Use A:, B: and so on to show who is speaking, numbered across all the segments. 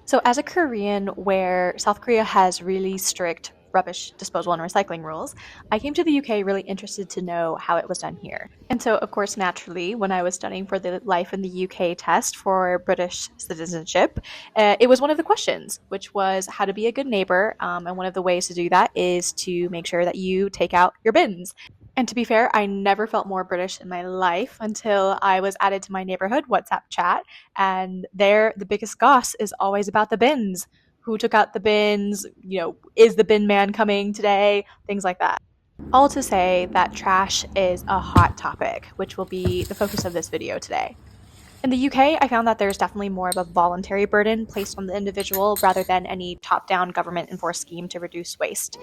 A: So, as a Korean where South Korea has really strict rubbish disposal and recycling rules, I came to the UK really interested to know how it was done here. And so, of course, naturally, when I was studying for the Life in the UK test for British citizenship, it was one of the questions, which was how to be a good neighbor. And one of the ways to do that is to make sure that you take out your bins. And to be fair, I never felt more British in my life until I was added to my neighborhood WhatsApp chat. And there, the biggest goss is always about the bins. Who took out the bins? Is the bin man coming today? Things like that. All to say that trash is a hot topic, which will be the focus of this video today. In the UK, I found that there's definitely more of a voluntary burden placed on the individual rather than any top down government enforced scheme to reduce waste.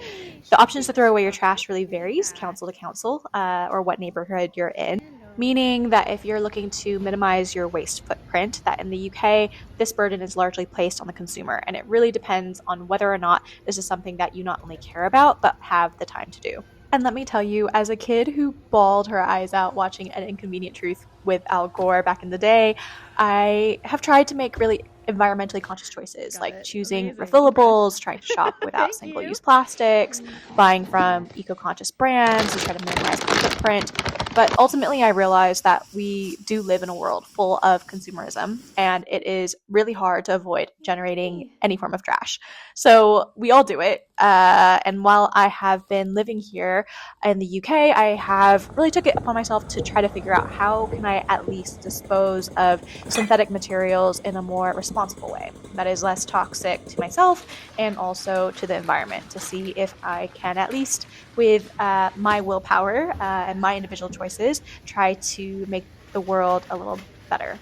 A: The options to throw away your trash really varies council to council or what neighborhood you're in. Meaning that if you're looking to minimize your waste footprint, that in the UK, this burden is largely placed on the consumer. And it really depends on whether or not this is something that you not only care about, but have the time to do. And let me tell you, as a kid who bawled her eyes out watching An Inconvenient Truth with Al Gore back in the day, I have tried to make really environmentally conscious choices like choosing refillables, trying to shop without single use plastics, buying from eco conscious brands to try to minimize my footprint. But ultimately, I realized that we do live in a world full of consumerism, and it is really hard to avoid generating any form of trash. So we all do it. And while I have been living here in the UK, I have really took it upon myself to try to figure out how can I at least dispose of synthetic materials in a more responsible way that is less toxic to myself and also to the environment, to see if I can at least with my willpower and my individual choices try to make the world a little better.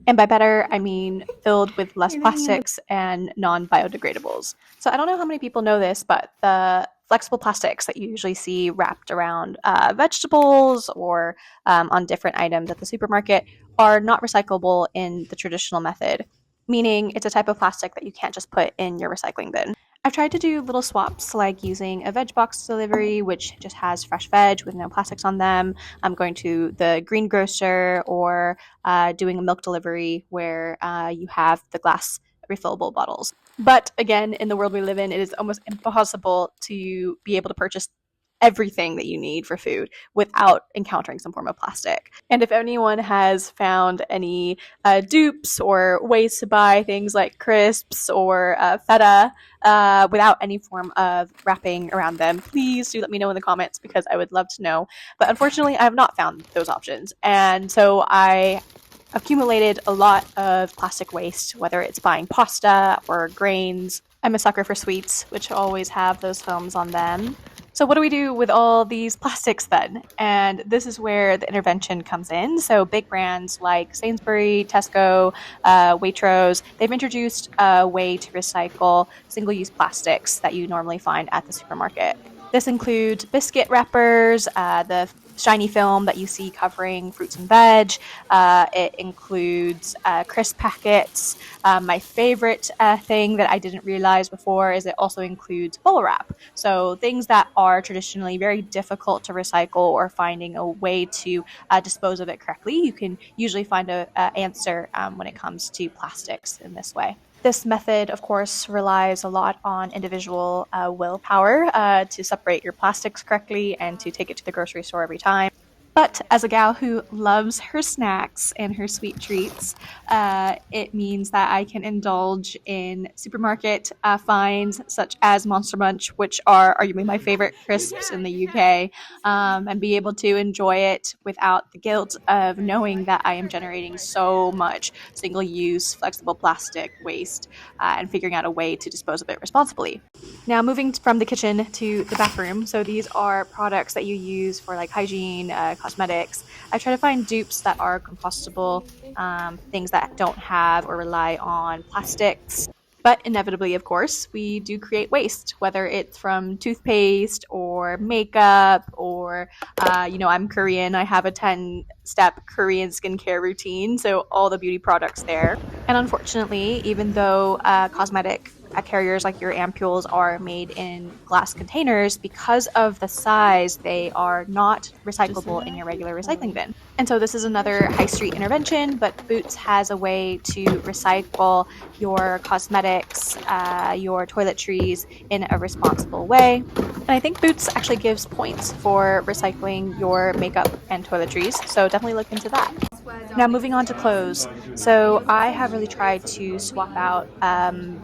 A: And by better, I mean filled with less plastics and non-biodegradables. So I don't know how many people know this, but the flexible plastics that you usually see wrapped around vegetables or on different items at the supermarket are not recyclable in the traditional method, meaning it's a type of plastic that you can't just put in your recycling bin. I've tried to do little swaps like using a veg box delivery, which just has fresh veg with no plastics on them. I'm going to the greengrocer or doing a milk delivery where you have the glass refillable bottles. But again, in the world we live in, it is almost impossible to be able to purchase everything that you need for food without encountering some form of plastic. And if anyone has found any dupes or ways to buy things like crisps or feta without any form of wrapping around them, please do let me know in the comments because I would love to know. But unfortunately, I have not found those options. And so I accumulated a lot of plastic waste, whether it's buying pasta or grains. I'm a sucker for sweets, which always have those films on them. So what do we do with all these plastics then? And this is where the intervention comes in. So big brands like Sainsbury, Tesco, Waitrose, they've introduced a way to recycle single-use plastics that you normally find at the supermarket. This includes biscuit wrappers, the shiny film that you see covering fruits and veg. It includes crisp packets. My favorite thing that I didn't realize before is it also includes bubble wrap. So things that are traditionally very difficult to recycle or finding a way to dispose of it correctly, you can usually find an answer when it comes to plastics in this way. This method, of course, relies a lot on individual willpower to separate your plastics correctly and to take it to the grocery store every time. But as a gal who loves her snacks and her sweet treats, it means that I can indulge in supermarket finds such as Monster Munch, which are arguably my favorite crisps in the UK, and be able to enjoy it without the guilt of knowing that I am generating so much single-use flexible plastic waste and figuring out a way to dispose of it responsibly. Now, moving from the kitchen to the bathroom. So these are products that you use for like hygiene, cosmetics. I try to find dupes that are compostable, things that don't have or rely on plastics. But inevitably, of course, we do create waste, whether it's from toothpaste or makeup or, I'm Korean. I have a 10-step Korean skincare routine, so all the beauty products there. And unfortunately, even though cosmetic carriers like your ampules are made in glass containers, because of the size, they are not recyclable in your regular recycling bin. And so this is another high street intervention, but Boots has a way to recycle your cosmetics, your toiletries in a responsible way. And I think Boots actually gives points for recycling your makeup and toiletries, so definitely look into that. Now moving on to clothes. So I have really tried to swap out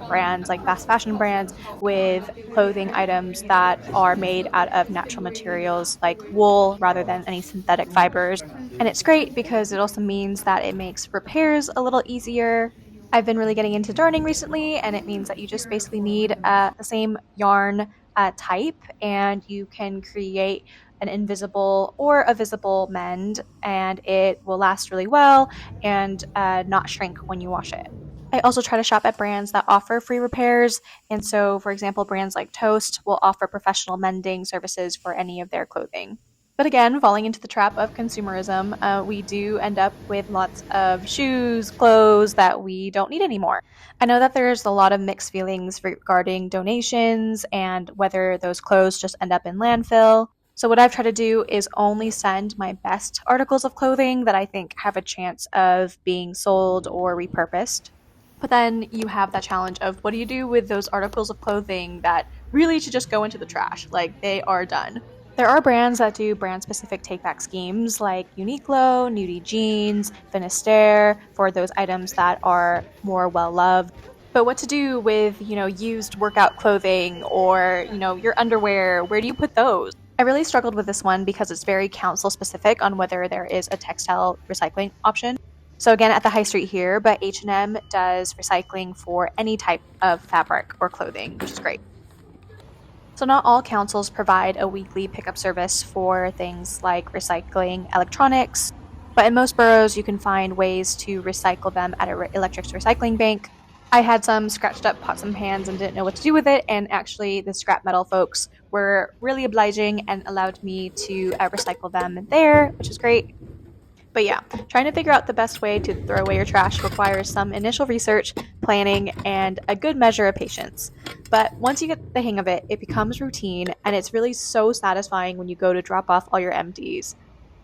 A: brands like fast fashion brands with clothing items that are made out of natural materials like wool rather than any synthetic fibers. And it's great because it also means that it makes repairs a little easier. I've been really getting into darning recently, and it means that you just basically need the same yarn type, and you can create an invisible or a visible mend, and it will last really well and not shrink when you wash it. I also try to shop at brands that offer free repairs, and so, for example, brands like Toast will offer professional mending services for any of their clothing. But again, falling into the trap of consumerism, we do end up with lots of shoes, clothes that we don't need anymore. I know that there's a lot of mixed feelings regarding donations and whether those clothes just end up in landfill. So what I've tried to do is only send my best articles of clothing that I think have a chance of being sold or repurposed. But then you have that challenge of what do you do with those articles of clothing that really should just go into the trash, like they are done. There are brands that do brand-specific take-back schemes like Uniqlo, Nudie Jeans, Finisterre for those items that are more well-loved. But what to do with, used workout clothing or, your underwear? Where do you put those? I really struggled with this one because it's very council-specific on whether there is a textile recycling option. So again, at the high street here, but H&M does recycling for any type of fabric or clothing, which is great. So not all councils provide a weekly pickup service for things like recycling electronics, but in most boroughs you can find ways to recycle them at an electric recycling bank. I had some scratched up pots and pans and didn't know what to do with it, and actually the scrap metal folks were really obliging and allowed me to recycle them there, which is great. But yeah, trying to figure out the best way to throw away your trash requires some initial research, planning, and a good measure of patience. But once you get the hang of it, it becomes routine, and it's really so satisfying when you go to drop off all your empties.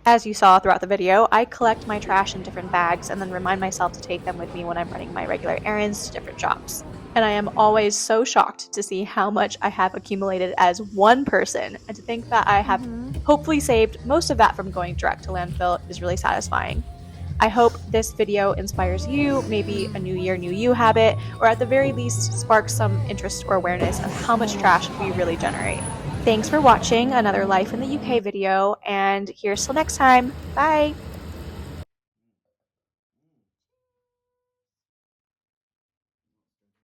A: As you saw throughout the video, I collect my trash in different bags and then remind myself to take them with me when I'm running my regular errands to different shops. And I am always so shocked to see how much I have accumulated as one person, and to think that I have hopefully saved most of that from going direct to landfill is really satisfying. I hope this video inspires you, maybe a new year, new you habit, or at the very least sparks some interest or awareness of how much trash we really generate. Thanks for watching another Life in the UK video, and here's till next time. Bye!